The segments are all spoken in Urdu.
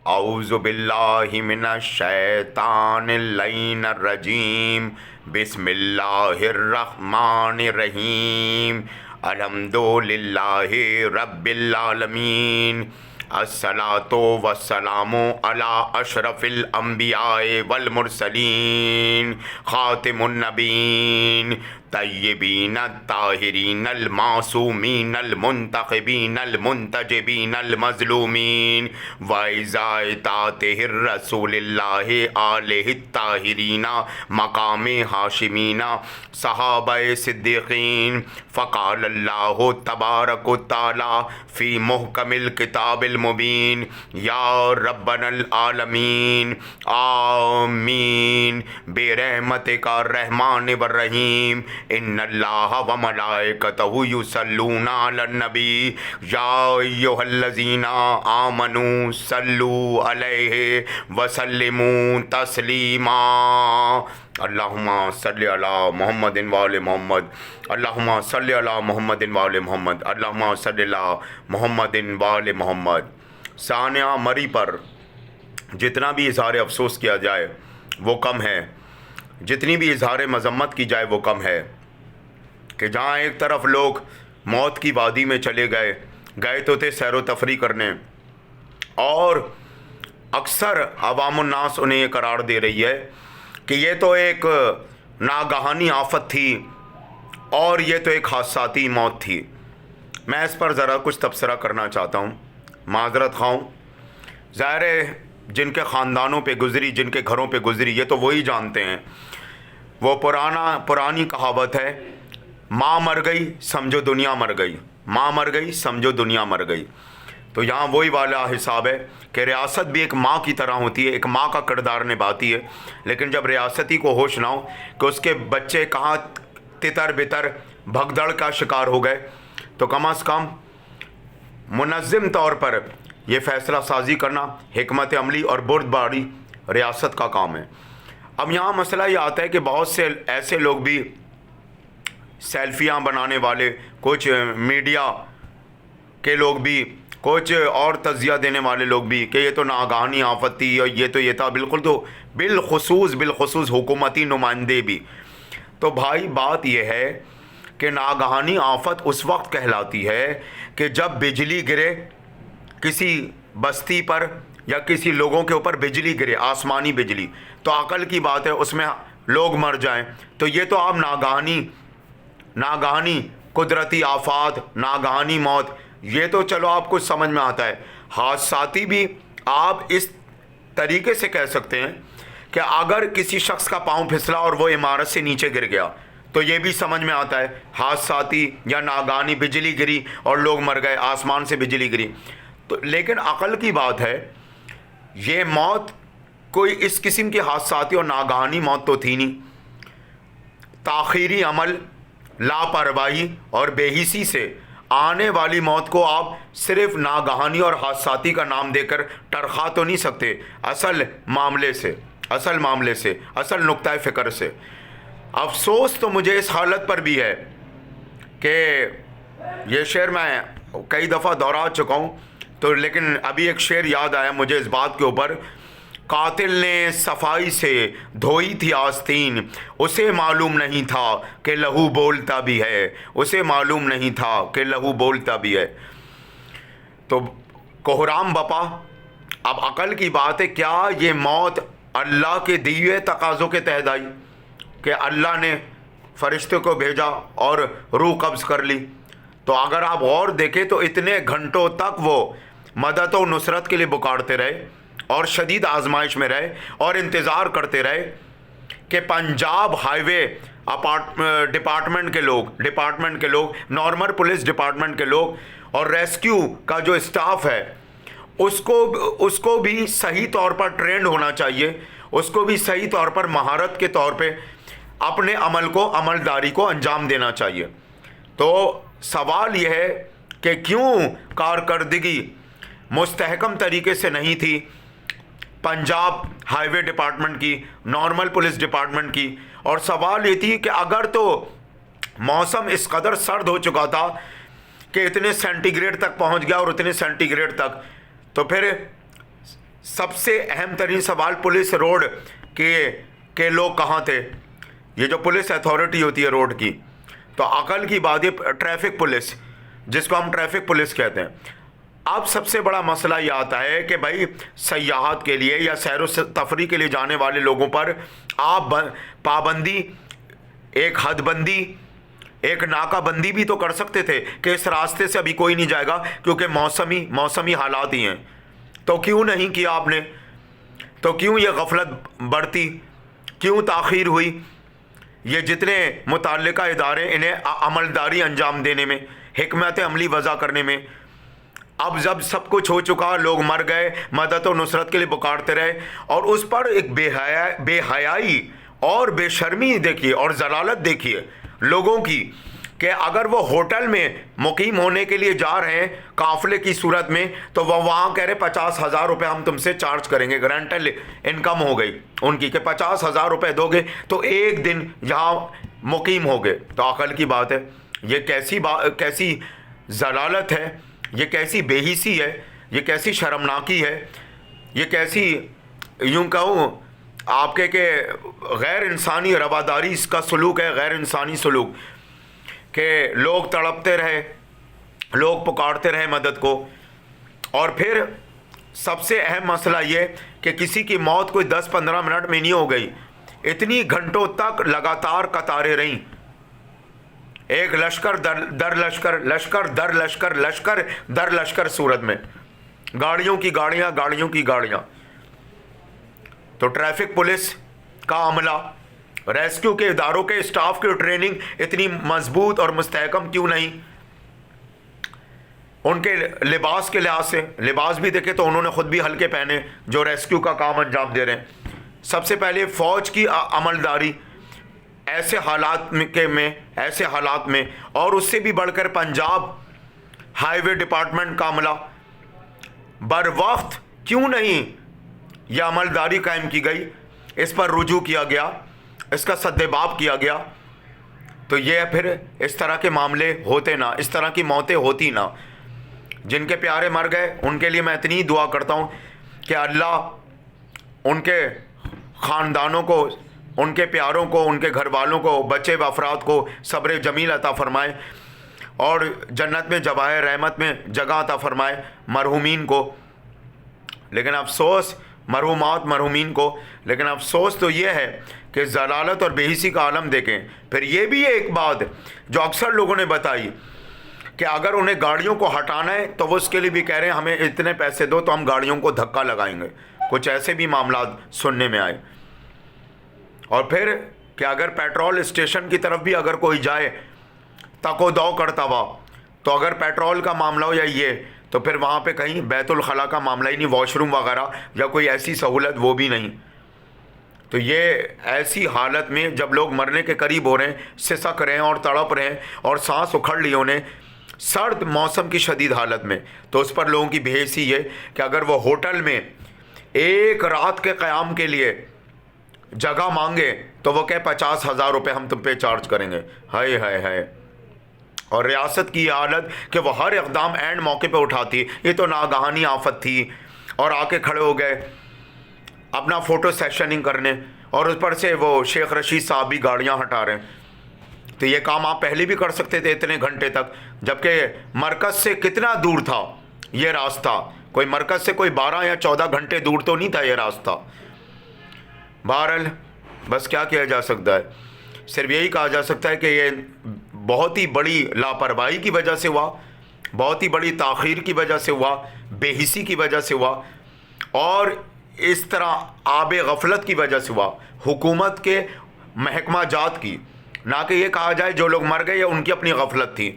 اعوذ باللہ من الشیطان اللعین الرجیم، بسم اللہ الرحمن الرحیم، الحمد للہ رب العالمین، الصلاۃ والسلام علی اشرف الانبیاء والمرسلین، خاتم النبیین، طیبین الطاہرین المعصومین المنتخبین المنتجبین المظلومین، وَإِذَا اطاعتہ الرسول اللہ آلہ الطاہرین، مقام ہاشمین، صحابہ صدیقین، فقال اللہ تبارک تعالی فی محکم الکتاب المبین، یا ربنا العالمین آمین، برحمتک الرحمن الرحیم، ان اللہ وملائکتہ یصلون علی النبی، یا ایھا الذین آمنوا صلوا علیہ وسلموا تسلیما، اللہم صلی علی محمد وآل محمد، اللہم صلی علی محمد وآل محمد، اللہم صلی علی محمد وآل محمد۔ ثانیہ مری پر جتنا بھی اظہار افسوس کیا جائے وہ کم ہے، جتنی بھی اظہار مذمت کی جائے وہ کم ہے، کہ جہاں ایک طرف لوگ موت کی وادی میں چلے گئے تو تھے سیر و تفریح کرنے، اور اکثر عوام الناس انہیں یہ قرار دے رہی ہے کہ یہ تو ایک ناگہانی آفت تھی اور یہ تو ایک حادثاتی موت تھی۔ میں اس پر ذرا کچھ تبصرہ کرنا چاہتا ہوں، معذرت خواہ ہوں۔ ظاہر ہے جن کے خاندانوں پہ گزری، جن کے گھروں پہ گزری، یہ تو وہی جانتے ہیں۔ وہ پرانی کہاوت ہے، ماں مر گئی سمجھو دنیا مر گئی، ماں مر گئی سمجھو دنیا مر گئی۔ تو یہاں وہی والا حساب ہے کہ ریاست بھی ایک ماں کی طرح ہوتی ہے، ایک ماں کا کردار نبھاتی ہے، لیکن جب ریاستی کو ہوش نہ ہو کہ اس کے بچے کہاں تتر بتر بھگدڑ کا شکار ہو گئے، تو کم از کم منظم طور پر یہ فیصلہ سازی کرنا، حکمت عملی اور بردباری ریاست کا کام ہے۔ اب یہاں مسئلہ یہ آتا ہے کہ بہت سے ایسے لوگ بھی، سیلفیاں بنانے والے، کچھ میڈیا کے لوگ بھی، کچھ اور تجزیہ دینے والے لوگ بھی، کہ یہ تو ناگہانی آفت تھی اور یہ تو یہ تھا، بالکل، تو بالخصوص حکومتی نمائندے بھی۔ تو بھائی بات یہ ہے کہ ناگہانی آفت اس وقت کہلاتی ہے کہ جب بجلی گرے کسی بستی پر یا کسی لوگوں کے اوپر، بجلی گرے، آسمانی بجلی، تو عقل کی بات ہے اس میں لوگ مر جائیں، تو یہ تو آپ ناگہانی قدرتی آفات، ناگہانی موت، یہ تو چلو آپ کو سمجھ میں آتا ہے۔ حادثاتی بھی آپ اس طریقے سے کہہ سکتے ہیں کہ اگر کسی شخص کا پاؤں پھسلا اور وہ عمارت سے نیچے گر گیا تو یہ بھی سمجھ میں آتا ہے حادثاتی یا ناگہانی، بجلی گری اور لوگ مر گئے، آسمان سے بجلی گری۔ تو لیکن عقل کی بات ہے، یہ موت کوئی اس قسم کی حادثاتی اور ناگہانی موت تو تھی نہیں۔ تاخیری عمل، لاپرواہی اور بے حسی سے آنے والی موت کو آپ صرف ناگہانی اور حادثاتی کا نام دے کر ٹرخا تو نہیں سکتے اصل معاملے سے، اصل نقطہ فکر سے۔ افسوس تو مجھے اس حالت پر بھی ہے کہ یہ شعر میں کئی دفعہ دہرا چکا ہوں، تو لیکن ابھی ایک شعر یاد آیا مجھے اس بات کے اوپر، قاتل نے صفائی سے دھوئی تھی آستین، اسے معلوم نہیں تھا کہ لہو بولتا بھی ہے، اسے معلوم نہیں تھا کہ لہو بولتا بھی ہے۔ تو کوہرام بپا، اب عقل کی بات ہے، کیا یہ موت اللہ کے دیے تقاضوں کے تحت آئی کہ اللہ نے فرشتے کو بھیجا اور روح قبض کر لی؟ تو اگر آپ غور دیکھیں تو اتنے گھنٹوں تک وہ مدد و نصرت کے لیے پکارتے رہے اور شدید آزمائش میں رہے اور انتظار کرتے رہے کہ پنجاب ہائی وے ڈپارٹمنٹ کے لوگ، نارمل پولیس ڈپارٹمنٹ کے لوگ اور ریسکیو کا جو اسٹاف ہے اس کو بھی صحیح طور پر ٹرینڈ ہونا چاہیے، اس کو بھی صحیح طور پر مہارت کے طور پہ اپنے عملداری کو انجام دینا چاہیے۔ تو سوال یہ ہے کہ کیوں کارکردگی مستحکم طریقے سے نہیں تھی پنجاب ہائی وے ڈپارٹمنٹ کی، نارمل پولیس ڈپارٹمنٹ کی؟ اور سوال یہ تھی کہ اگر تو موسم اس قدر سرد ہو چکا تھا کہ اتنے سینٹی گریڈ تک پہنچ گیا اور اتنے سینٹی گریڈ تک، تو پھر سب سے اہم ترین سوال پولیس روڈ کے لوگ کہاں تھے؟ یہ جو پولیس اتھارٹی ہوتی ہے روڈ کی، تو عقل کی بات ہے، ٹریفک پولیس جس کو ہم ٹریفک پولیس کہتے ہیں. اب سب سے بڑا مسئلہ یہ آتا ہے کہ بھائی سیاحت کے لیے یا سیر و تفریح کے لیے جانے والے لوگوں پر آپ پابندی، ایک حد بندی، ایک ناکہ بندی بھی تو کر سکتے تھے کہ اس راستے سے ابھی کوئی نہیں جائے گا کیونکہ موسمی حالات ہی ہیں. تو کیوں نہیں کیا آپ نے؟ تو کیوں یہ غفلت بڑھتی، کیوں تاخیر ہوئی؟ یہ جتنے متعلقہ ادارے انہیں عملداری انجام دینے میں، حکمت عملی وضع کرنے میں، اب جب سب کچھ ہو چکا، لوگ مر گئے، مدد و نصرت کے لیے پکارتے رہے، اور اس پر ایک بے حیائی اور بے شرمی دیکھیے اور ضلالت دیکھیے لوگوں کی، کہ اگر وہ ہوٹل میں مقیم ہونے کے لیے جا رہے ہیں قافلے کی صورت میں، تو وہ وہاں کہہ رہے 50,000 روپے ہم تم سے چارج کریں گے. رینٹل انکم ہو گئی ان کی کہ 50,000 روپے دو گے تو ایک دن یہاں مقیم ہو گئے. تو عقل کی بات ہے، یہ کیسی ضلالت ہے، یہ کیسی بے حسی ہے، یہ کیسی شرمناکی ہے، یہ کیسی یوں کہوں آپ کے کہ غیر انسانی رواداری اس کا سلوک ہے، غیر انسانی سلوک، کہ لوگ تڑپتے رہے، لوگ پکارتے رہے مدد کو. اور پھر سب سے اہم مسئلہ یہ کہ کسی کی موت کوئی 10-15 منٹ میں نہیں ہو گئی، اتنی گھنٹوں تک لگاتار قطاریں رہیں، ایک لشکر در لشکر، لشکر در لشکر، لشکر در لشکر صورت میں، گاڑیوں کی گاڑیاں. تو ٹریفک پولیس کا عملہ، ریسکیو کے اداروں کے اسٹاف کی ٹریننگ اتنی مضبوط اور مستحکم کیوں نہیں؟ ان کے لباس کے لحاظ سے، لباس بھی دیکھے تو انہوں نے خود بھی ہلکے پہنے جو ریسکیو کا کام انجام دے رہے ہیں. سب سے پہلے فوج کی عملداری ایسے حالات میں، اور اس سے بھی بڑھ کر پنجاب ہائی وے ڈپارٹمنٹ کا عملہ بر وقت کیوں نہیں یہ عملداری قائم کی گئی، اس پر رجوع کیا گیا، اس کا سدباب کیا گیا، تو یہ پھر اس طرح کے معاملے ہوتے نہ، اس طرح کی موتیں ہوتی نہ. جن کے پیارے مر گئے ان کے لیے میں اتنی دعا کرتا ہوں کہ اللہ ان کے خاندانوں کو، ان کے پیاروں کو، ان کے گھر والوں کو، بچے و افراد کو صبر جمیل عطا فرمائے اور جنت میں جواہر رحمت میں جگہ عطا فرمائے مرحومین کو. لیکن افسوس مرحومین کو، لیکن افسوس تو یہ ہے کہ ضلالت اور بے حسی کا عالم دیکھیں. پھر یہ بھی ایک بات جو اکثر لوگوں نے بتائی کہ اگر انہیں گاڑیوں کو ہٹانا ہے تو وہ اس کے لیے بھی کہہ رہے ہیں ہمیں اتنے پیسے دو تو ہم گاڑیوں کو دھکا لگائیں گے. کچھ ایسے بھی معاملات سننے میں آئے. اور پھر کہ اگر پیٹرول اسٹیشن کی طرف بھی اگر کوئی جائے تک و دو کرتا ہوا، تو اگر پیٹرول کا معاملہ ہو یا یہ، تو پھر وہاں پہ کہیں بیت الخلاء کا معاملہ ہی نہیں، واش روم وغیرہ یا کوئی ایسی سہولت وہ بھی نہیں. تو یہ ایسی حالت میں جب لوگ مرنے کے قریب ہو رہے ہیں، سسک رہے ہیں اور تڑپ رہے ہیں اور سانس اکھڑ لی انہیں سرد موسم کی شدید حالت میں، تو اس پر لوگوں کی بے حسی یہ کہ اگر وہ ہوٹل میں ایک رات کے قیام کے لیے جگہ مانگے تو وہ کہے 50,000 روپے ہم تم پہ چارج کریں گے. ہائے ہائے ہائے. اور ریاست کی یہ حالت کہ وہ ہر اقدام اینڈ موقع پہ اٹھاتی. یہ تو ناگہانی آفت تھی اور آ کے کھڑے ہو گئے اپنا فوٹو سیشننگ کرنے، اور اس پر سے وہ شیخ رشید صاحب بھی گاڑیاں ہٹا رہے ہیں. تو یہ کام آپ پہلے بھی کر سکتے تھے اتنے گھنٹے تک، جبکہ مرکز سے کتنا دور تھا یہ راستہ؟ کوئی مرکز سے کوئی 12 یا 14 گھنٹے دور تو نہیں تھا یہ راستہ. بہرحال بس کیا کیا جا سکتا ہے؟ صرف یہی کہا جا سکتا ہے کہ یہ بہت ہی بڑی لاپرواہی کی وجہ سے ہوا، بہت ہی بڑی تاخیر کی وجہ سے ہوا، بے حسی کی وجہ سے ہوا، اور اس طرح آب غفلت کی وجہ سے ہوا حکومت کے محکمہ جات کی. نہ کہ یہ کہا جائے جو لوگ مر گئے یا ان کی اپنی غفلت تھی.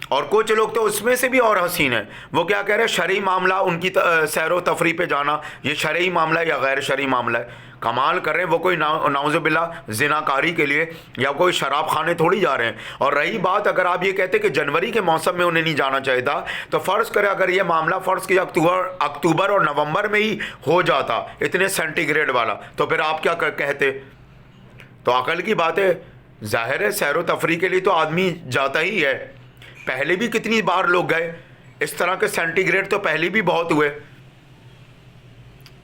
اور کچھ لوگ تو اس میں سے بھی اور حسین ہیں، وہ کیا کہہ رہے ہیں شرعی معاملہ، ان کی سیر و تفریح پہ جانا یہ شرعی معاملہ ہے یا غیر شرعی معاملہ ہے. کمال کر رہے ہیں، وہ کوئی نعوذ باللہ زناکاری کے لیے یا کوئی شراب خانے تھوڑی جا رہے ہیں. اور رہی بات اگر آپ یہ کہتے کہ جنوری کے موسم میں انہیں نہیں جانا چاہیے تھا، تو فرض کرے اگر یہ معاملہ فرض کیا اکتوبر اور نومبر میں ہی ہو جاتا اتنے سینٹی گریڈ والا، تو پھر آپ کیا کہتے؟ تو عقل کی بات ہے، ظاہر ہے سیر و تفریح کے لیے تو آدمی جاتا ہی ہے. پہلے بھی کتنی بار لوگ گئے، اس طرح کے سینٹی گریڈ تو پہلے بھی بہت ہوئے.